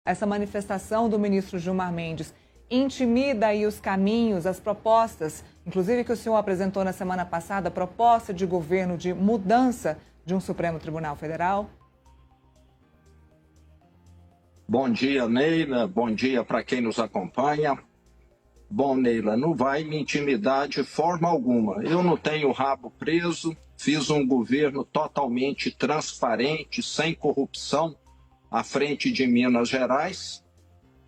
Essa manifestação do ministro Gilmar Mendes intimida aí os caminhos, as propostas, inclusive que o senhor apresentou na semana passada, a proposta de governo de mudança de um Supremo Tribunal Federal? Bom dia, Neila. Bom dia para quem nos acompanha. Bom, Neila, não vai me intimidar de forma alguma. Eu não tenho rabo preso, fiz um governo totalmente transparente, sem corrupção, à frente de Minas Gerais.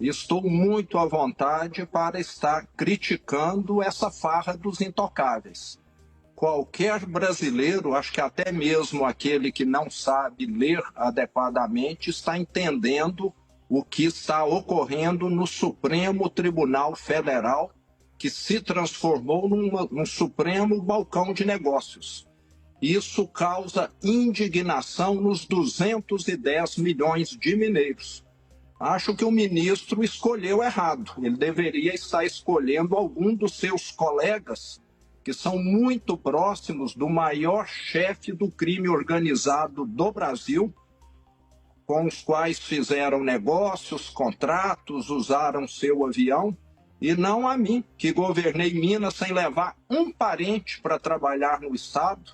Estou muito à vontade para estar criticando essa farra dos intocáveis. Qualquer brasileiro, acho que até mesmo aquele que não sabe ler adequadamente, está entendendo o que está ocorrendo no Supremo Tribunal Federal, que se transformou num Supremo balcão de negócios. Isso causa indignação nos 210 milhões de mineiros. Acho que o ministro escolheu errado. Ele deveria estar escolhendo algum dos seus colegas, que são muito próximos do maior chefe do crime organizado do Brasil, com os quais fizeram negócios, contratos, usaram seu avião, e não a mim, que governei Minas sem levar um parente para trabalhar no Estado.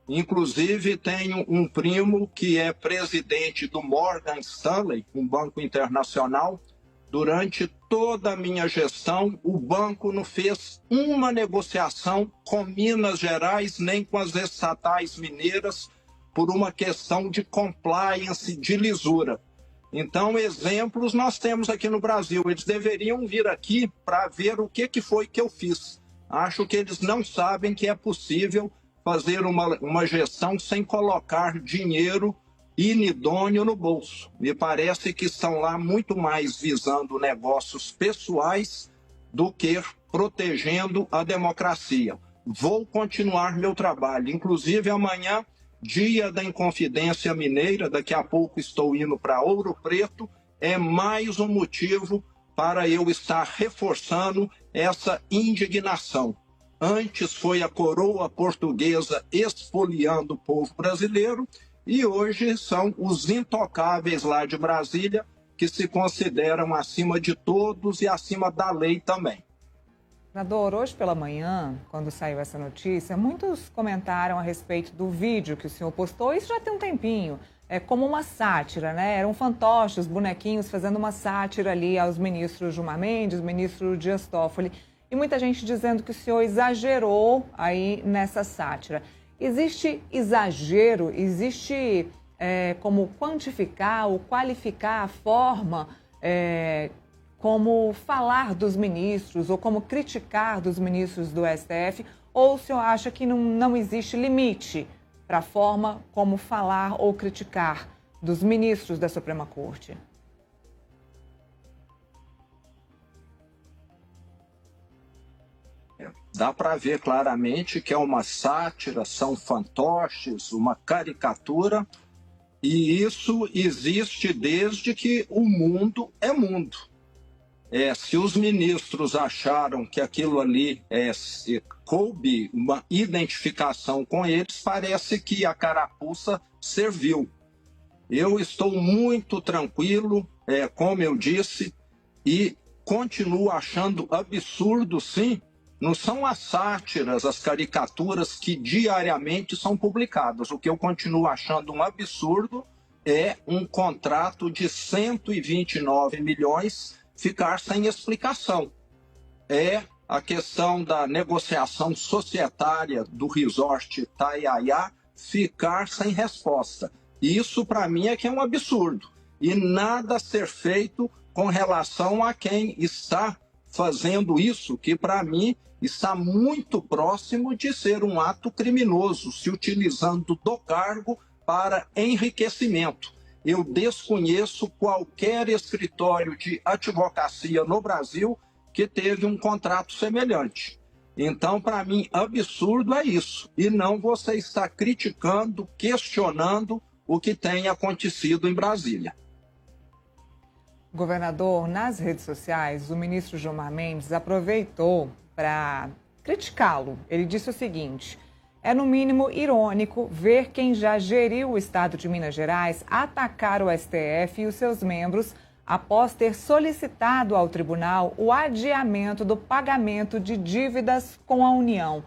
Inclusive, tenho um primo que é presidente do Morgan Stanley, um banco internacional. Durante toda a minha gestão, o banco não fez uma negociação com Minas Gerais, nem com as estatais mineiras, por uma questão de compliance, de lisura. Então, exemplos nós temos aqui no Brasil. Eles deveriam vir aqui para ver o que foi que eu fiz. Acho que eles não sabem que é possível fazer uma gestão sem colocar dinheiro inidôneo no bolso. Me parece que estão lá muito mais visando negócios pessoais do que protegendo a democracia. Vou continuar meu trabalho. Inclusive, amanhã, dia da Inconfidência Mineira, daqui a pouco estou indo para Ouro Preto, é mais um motivo para eu estar reforçando essa indignação. Antes foi a coroa portuguesa expoliando o povo brasileiro e hoje são os intocáveis lá de Brasília que se consideram acima de todos e acima da lei também. Senador, hoje pela manhã, quando saiu essa notícia, muitos comentaram a respeito do vídeo que o senhor postou. Isso já tem um tempinho, como uma sátira, né? Eram fantoches, bonequinhos fazendo uma sátira ali aos ministros Gilmar Mendes, ministro Dias Toffoli. E muita gente dizendo que o senhor exagerou aí nessa sátira. Existe exagero? Existe como quantificar ou qualificar a forma como falar dos ministros ou como criticar dos ministros do STF? Ou o senhor acha que não existe limite para a forma como falar ou criticar dos ministros da Suprema Corte? Dá para ver claramente que é uma sátira, são fantoches, uma caricatura, e isso existe desde que o mundo é mundo. Se os ministros acharam que aquilo ali coube uma identificação com eles, parece que a carapuça serviu. Eu estou muito tranquilo, como eu disse, e continuo achando absurdo, sim. Não são as sátiras, as caricaturas que diariamente são publicadas. O que eu continuo achando um absurdo é um contrato de 129 milhões ficar sem explicação. É a questão da negociação societária do resort Itaiaia ficar sem resposta. Isso, para mim, é que é um absurdo. E nada a ser feito com relação a quem está fazendo isso, que, para mim, está muito próximo de ser um ato criminoso, se utilizando do cargo para enriquecimento. Eu desconheço qualquer escritório de advocacia no Brasil que teve um contrato semelhante. Então, para mim, absurdo é isso. E não você está criticando, questionando o que tem acontecido em Brasília. Governador, nas redes sociais, o ministro Gilmar Mendes aproveitou para criticá-lo. Ele disse o seguinte: é no mínimo irônico ver quem já geriu o estado de Minas Gerais atacar o STF e os seus membros após ter solicitado ao tribunal o adiamento do pagamento de dívidas com a União.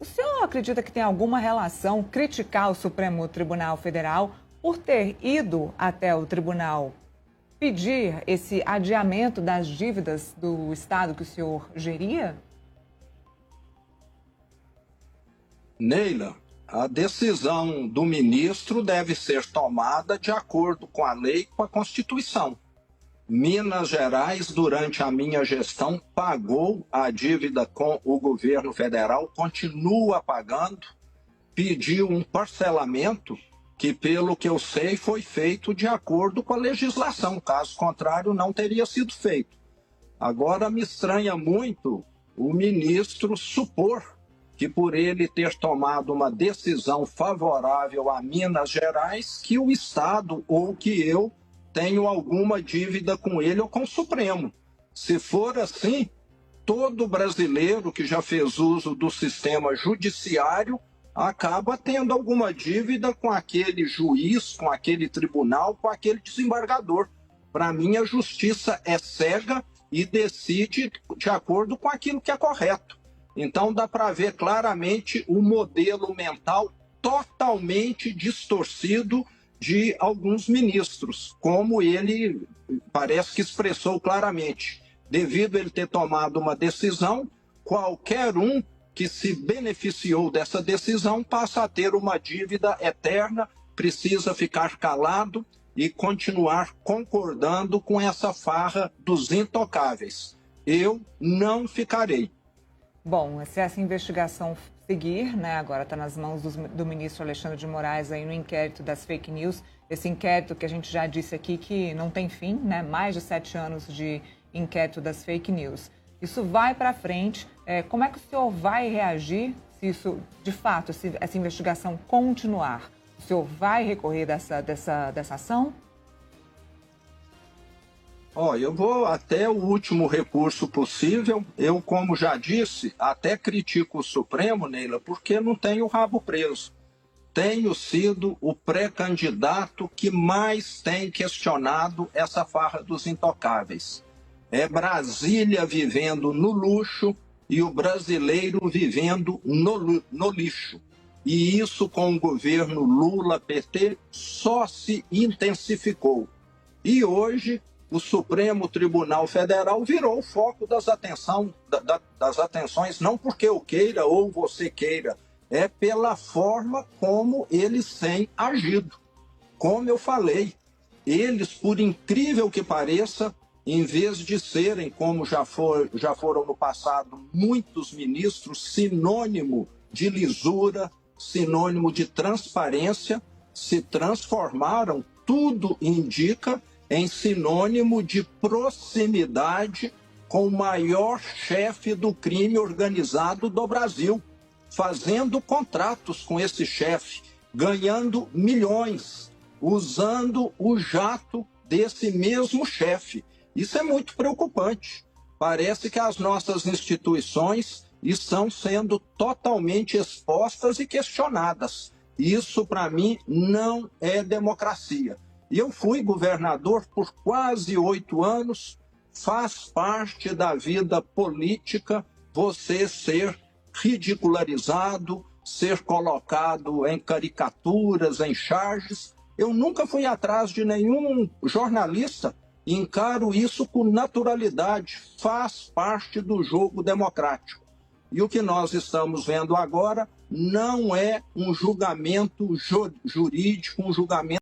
O senhor acredita que tem alguma relação criticar o Supremo Tribunal Federal por ter ido até o tribunal pedir esse adiamento das dívidas do Estado que o senhor geria? Neila, a decisão do ministro deve ser tomada de acordo com a lei e com a Constituição. Minas Gerais, durante a minha gestão, pagou a dívida com o governo federal, continua pagando, pediu um parcelamento que, pelo que eu sei, foi feito de acordo com a legislação. Caso contrário, não teria sido feito. Agora, me estranha muito o ministro supor que, por ele ter tomado uma decisão favorável a Minas Gerais, que o Estado ou que eu tenho alguma dívida com ele ou com o Supremo. Se for assim, todo brasileiro que já fez uso do sistema judiciário acaba tendo alguma dívida com aquele juiz, com aquele tribunal, com aquele desembargador. Para mim, a justiça é cega e decide de acordo com aquilo que é correto. Então, dá para ver claramente o modelo mental totalmente distorcido de alguns ministros, como ele parece que expressou claramente. Devido a ele ter tomado uma decisão, qualquer um que se beneficiou dessa decisão passa a ter uma dívida eterna, precisa ficar calado e continuar concordando com essa farra dos intocáveis. Eu não ficarei. Bom, se essa investigação seguir, né, agora está nas mãos do ministro Alexandre de Moraes aí no inquérito das fake news, esse inquérito que a gente já disse aqui que não tem fim, né, mais de 7 anos de inquérito das fake news. Isso vai para frente, como é que o senhor vai reagir se isso, de fato, se essa investigação continuar? O senhor vai recorrer dessa ação? Eu vou até o último recurso possível. Eu, como já disse, até critico o Supremo, Neila, porque não tenho o rabo preso. Tenho sido o pré-candidato que mais tem questionado essa farra dos intocáveis. É Brasília vivendo no luxo e o brasileiro vivendo no lixo. E isso, com o governo Lula-PT, só se intensificou. E hoje o Supremo Tribunal Federal virou o foco das atenções, não porque eu queira ou você queira, é pela forma como eles têm agido. Como eu falei, eles, por incrível que pareça, em vez de serem, como já foram no passado, muitos ministros, sinônimo de lisura, sinônimo de transparência, se transformaram, tudo indica, em sinônimo de proximidade com o maior chefe do crime organizado do Brasil, fazendo contratos com esse chefe, ganhando milhões, usando o jato desse mesmo chefe. Isso é muito preocupante. Parece que as nossas instituições estão sendo totalmente expostas e questionadas. Isso, para mim, não é democracia. E eu fui governador por quase 8 anos, faz parte da vida política você ser ridicularizado, ser colocado em caricaturas, em charges. Eu nunca fui atrás de nenhum jornalista, encaro isso com naturalidade, faz parte do jogo democrático. E o que nós estamos vendo agora não é um julgamento jurídico, um julgamento